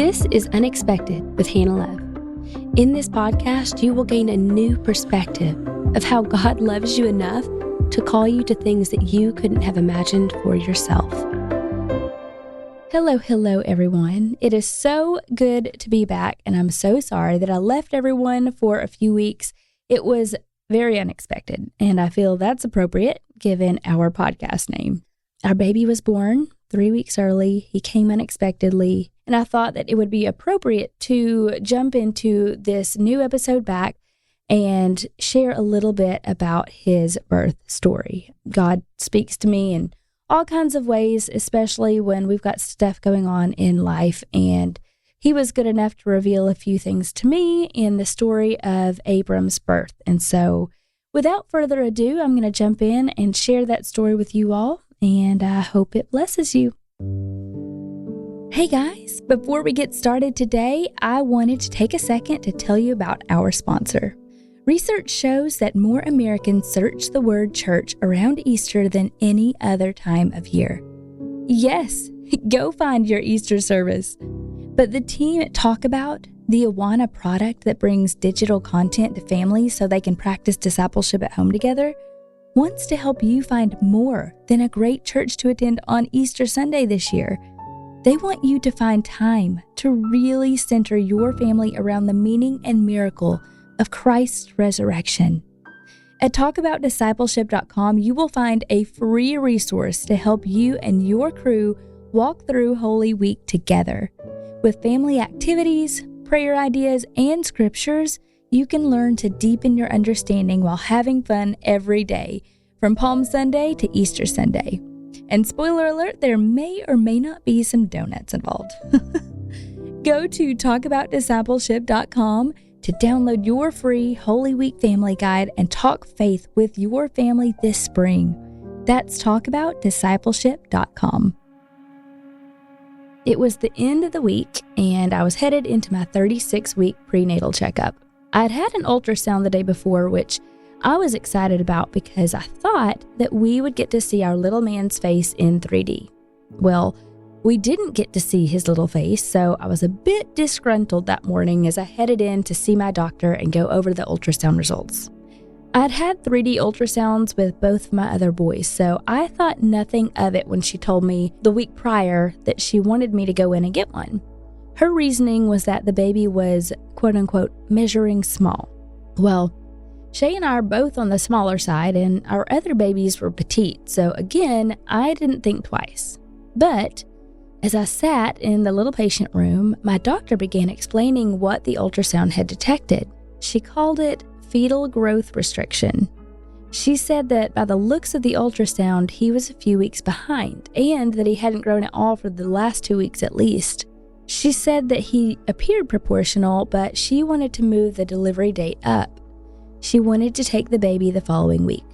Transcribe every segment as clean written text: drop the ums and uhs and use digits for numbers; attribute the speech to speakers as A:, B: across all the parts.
A: This is Unexpected with Hannah Love. In this podcast, you will gain a new perspective of how God loves you enough to call you to things that you couldn't have imagined for yourself. Hello, everyone. It is so good to be back, and I'm so sorry that I left everyone for a few weeks. It was very unexpected, and I feel that's appropriate given our podcast name. Our baby was born 3 weeks early. He came unexpectedly, and I thought that it would be appropriate to jump into this new episode back and share a little bit about his birth story. God speaks to me in all kinds of ways, especially when we've got stuff going on in life, and he was good enough to reveal a few things to me in the story of Abram's birth. And so without further ado, I'm going to jump in and share that story with you all, and I hope it blesses you. Hey guys, before we get started today, I wanted to take a second to tell you about our sponsor. Research shows that more Americans search the word church around Easter than any other time of year. Yes, go find your Easter service. But the team at Talk About, the Awana product that brings digital content to families so they can practice discipleship at home together, wants to help you find more than a great church to attend on Easter Sunday this year. They want you to find time to really center your family around the meaning and miracle of Christ's resurrection. At talkaboutdiscipleship.com, you will find a free resource to help you and your crew walk through Holy Week together. With family activities, prayer ideas, and scriptures, you can learn to deepen your understanding while having fun every day, from Palm Sunday to Easter Sunday. And spoiler alert, there may or may not be some donuts involved. Go to talkaboutdiscipleship.com to download your free Holy Week family guide and talk faith with your family this spring. That's talkaboutdiscipleship.com. It was the end of the week, and I was headed into my 36-week prenatal checkup. I'd had an ultrasound the day before, which I was excited about because I thought that we would get to see our little man's face in 3D. Well, we didn't get to see his little face, so I was a bit disgruntled that morning as I headed in to see my doctor and go over the ultrasound results. I'd had 3D ultrasounds with both of my other boys, so I thought nothing of it when she told me the week prior that she wanted me to go in and get one. Her reasoning was that the baby was, quote-unquote, measuring small. Well, Shay and I are both on the smaller side, and our other babies were petite, so again, I didn't think twice. But as I sat in the little patient room, my doctor began explaining what the ultrasound had detected. She called it Fetal Growth Restriction. She said that by the looks of the ultrasound, he was a few weeks behind, and that he hadn't grown at all for the last 2 weeks at least. She said that he appeared proportional, but she wanted to move the delivery date up. She wanted to take the baby the following week.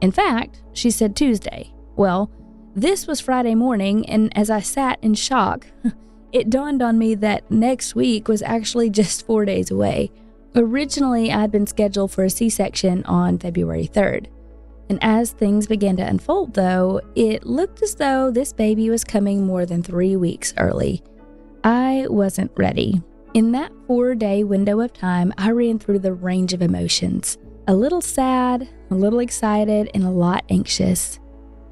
A: In fact, she said Tuesday. Well, this was Friday morning, and as I sat in shock, it dawned on me that next week was actually just 4 days away. Originally, I had been scheduled for a C-section on February 3rd. And as things began to unfold, though, it looked as though this baby was coming more than 3 weeks early. I wasn't ready. In that 4-day window of time, I ran through the range of emotions. A little sad, a little excited, and a lot anxious.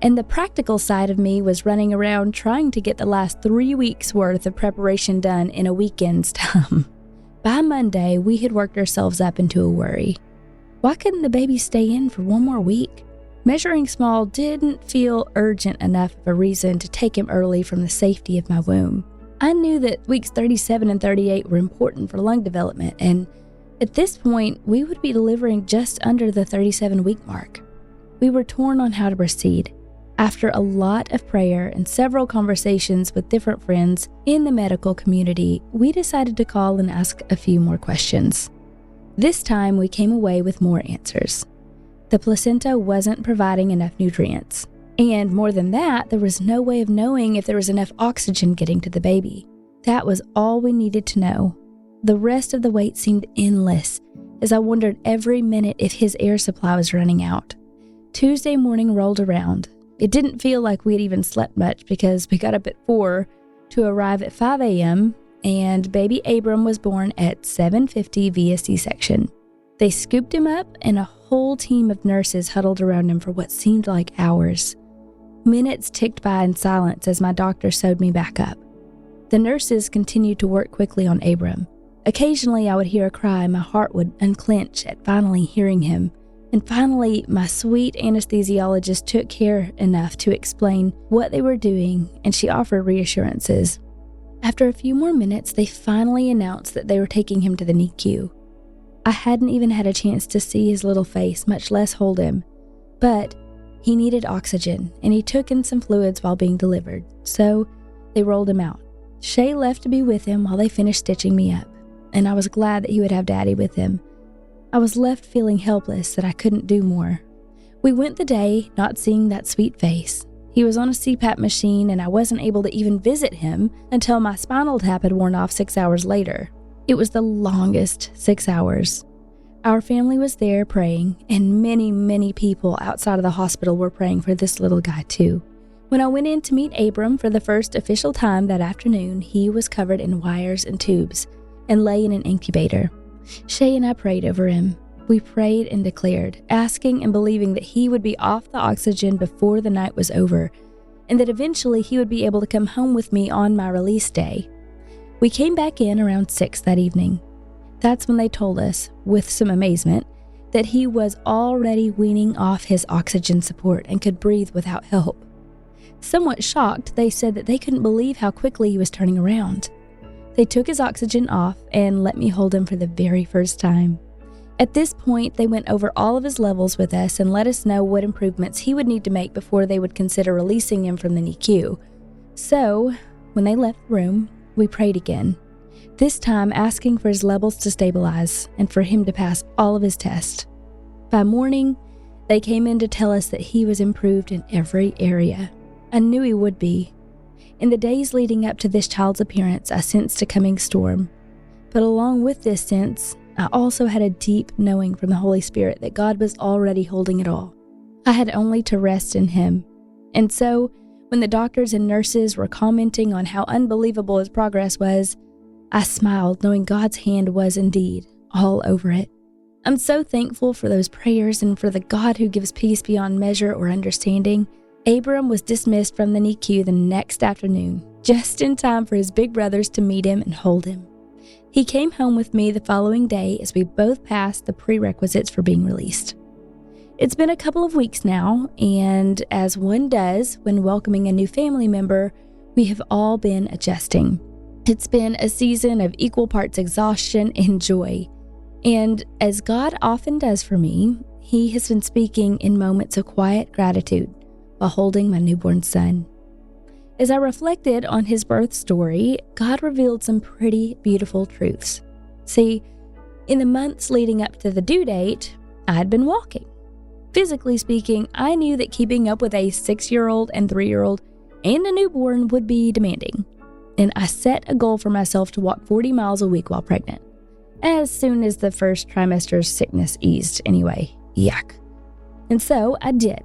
A: And the practical side of me was running around trying to get the last 3 weeks worth of preparation done in a weekend's time. By Monday, we had worked ourselves up into a worry. Why couldn't the baby stay in for 1 more week? Measuring small didn't feel urgent enough of a reason to take him early from the safety of my womb. I knew that weeks 37 and 38 were important for lung development, and at this point, we would be delivering just under the 37-week mark. We were torn on how to proceed. After a lot of prayer and several conversations with different friends in the medical community, we decided to call and ask a few more questions. This time, we came away with more answers. The placenta wasn't providing enough nutrients. And more than that, there was no way of knowing if there was enough oxygen getting to the baby. That was all we needed to know. The rest of the wait seemed endless, as I wondered every minute if his air supply was running out. Tuesday morning rolled around. It didn't feel like we had even slept much because we got up at 4 to arrive at 5 a.m., and baby Abram was born at 7:50 via C-section. They scooped him up, and a whole team of nurses huddled around him for what seemed like hours. Minutes ticked by in silence as my doctor sewed me back up. The nurses continued to work quickly on Abram. Occasionally I would hear a cry, my heart would unclench at finally hearing him. And finally, my sweet anesthesiologist took care enough to explain what they were doing, and she offered reassurances. After a few more minutes, they finally announced that they were taking him to the NICU. I hadn't even had a chance to see his little face, much less hold him. But he needed oxygen, and he took in some fluids while being delivered, so they rolled him out. Shay left to be with him while they finished stitching me up, and I was glad that he would have Daddy with him. I was left feeling helpless that I couldn't do more. We went the day not seeing that sweet face. He was on a CPAP machine, and I wasn't able to even visit him until my spinal tap had worn off 6 hours later. It was the longest 6 hours. Our family was there praying, and many people outside of the hospital were praying for this little guy too. When I went in to meet Abram for the first official time that afternoon, he was covered in wires and tubes and lay in an incubator. Shay and I prayed over him. We prayed and declared, asking and believing that he would be off the oxygen before the night was over, and that eventually he would be able to come home with me on my release day. We came back in around 6 that evening. That's when they told us, with some amazement, that he was already weaning off his oxygen support and could breathe without help. Somewhat shocked, they said that they couldn't believe how quickly he was turning around. They took his oxygen off and let me hold him for the very first time. At this point, they went over all of his levels with us and let us know what improvements he would need to make before they would consider releasing him from the NICU. So, when they left the room, we prayed again, this time asking for his levels to stabilize and for him to pass all of his tests. By morning, they came in to tell us that he was improved in every area. I knew he would be. In the days leading up to this child's appearance, I sensed a coming storm. But along with this sense, I also had a deep knowing from the Holy Spirit that God was already holding it all. I had only to rest in Him. And so, when the doctors and nurses were commenting on how unbelievable his progress was, I smiled, knowing God's hand was indeed all over it. I'm so thankful for those prayers and for the God who gives peace beyond measure or understanding. Abram was dismissed from the NICU the next afternoon, just in time for his big brothers to meet him and hold him. He came home with me the following day as we both passed the prerequisites for being released. It's been a couple of weeks now, and as one does when welcoming a new family member, we have all been adjusting. It's been a season of equal parts exhaustion and joy. And as God often does for me, He has been speaking in moments of quiet gratitude while holding my newborn son. As I reflected on his birth story, God revealed some pretty beautiful truths. See, in the months leading up to the due date, I had been walking. Physically speaking, I knew that keeping up with a 6-year-old and 3-year-old and a newborn would be demanding, and I set a goal for myself to walk 40 miles a week while pregnant, as soon as the first trimester's sickness eased anyway. Yuck. And so I did.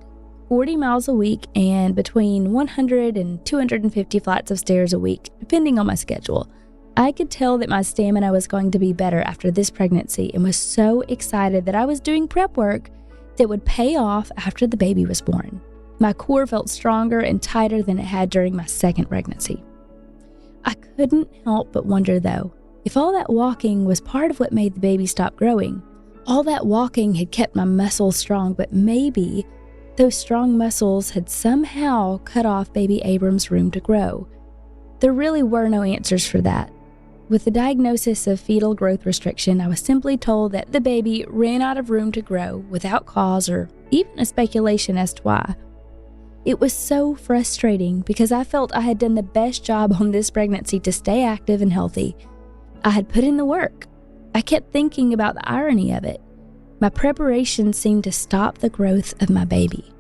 A: 40 miles a week and between 100 and 250 flights of stairs a week, depending on my schedule. I could tell that my stamina was going to be better after this pregnancy and was so excited that I was doing prep work that would pay off after the baby was born. My core felt stronger and tighter than it had during my second pregnancy. I couldn't help but wonder, though, if all that walking was part of what made the baby stop growing. All that walking had kept my muscles strong, but maybe those strong muscles had somehow cut off baby Abram's room to grow. There really were no answers for that. With the diagnosis of fetal growth restriction, I was simply told that the baby ran out of room to grow without cause or even a speculation as to why. It was so frustrating because I felt I had done the best job on this pregnancy to stay active and healthy. I had put in the work. I kept thinking about the irony of it. My preparation seemed to stop the growth of my baby.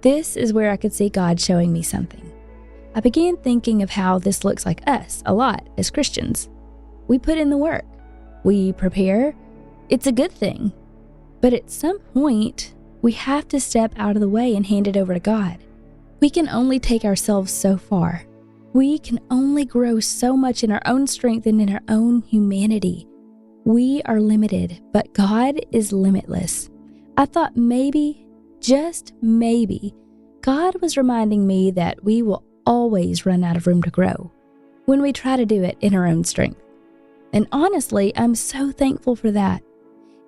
A: This is where I could see God showing me something. I began thinking of how this looks like us a lot as Christians. We put in the work. We prepare. It's a good thing. But at some point, we have to step out of the way and hand it over to God. We can only take ourselves so far. We can only grow so much in our own strength and in our own humanity. We are limited, but God is limitless. I thought maybe, just maybe, God was reminding me that we will always run out of room to grow when we try to do it in our own strength. And honestly, I'm so thankful for that.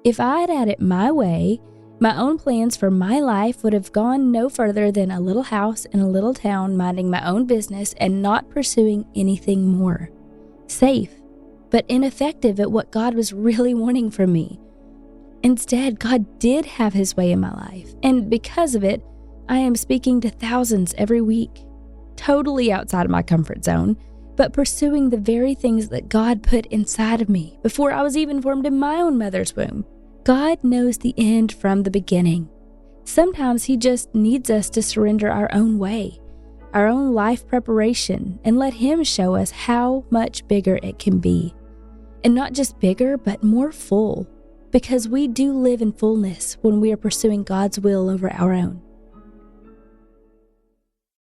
A: If I had it my way, my own plans for my life would have gone no further than a little house in a little town, minding my own business and not pursuing anything more. Safe, but ineffective at what God was really wanting from me. Instead, God did have His way in my life, and because of it, I am speaking to thousands every week, totally outside of my comfort zone, but pursuing the very things that God put inside of me before I was even formed in my own mother's womb. God knows the end from the beginning. Sometimes He just needs us to surrender our own way, our own life preparation, and let Him show us how much bigger it can be. And not just bigger, but more full, because we do live in fullness when we are pursuing God's will over our own.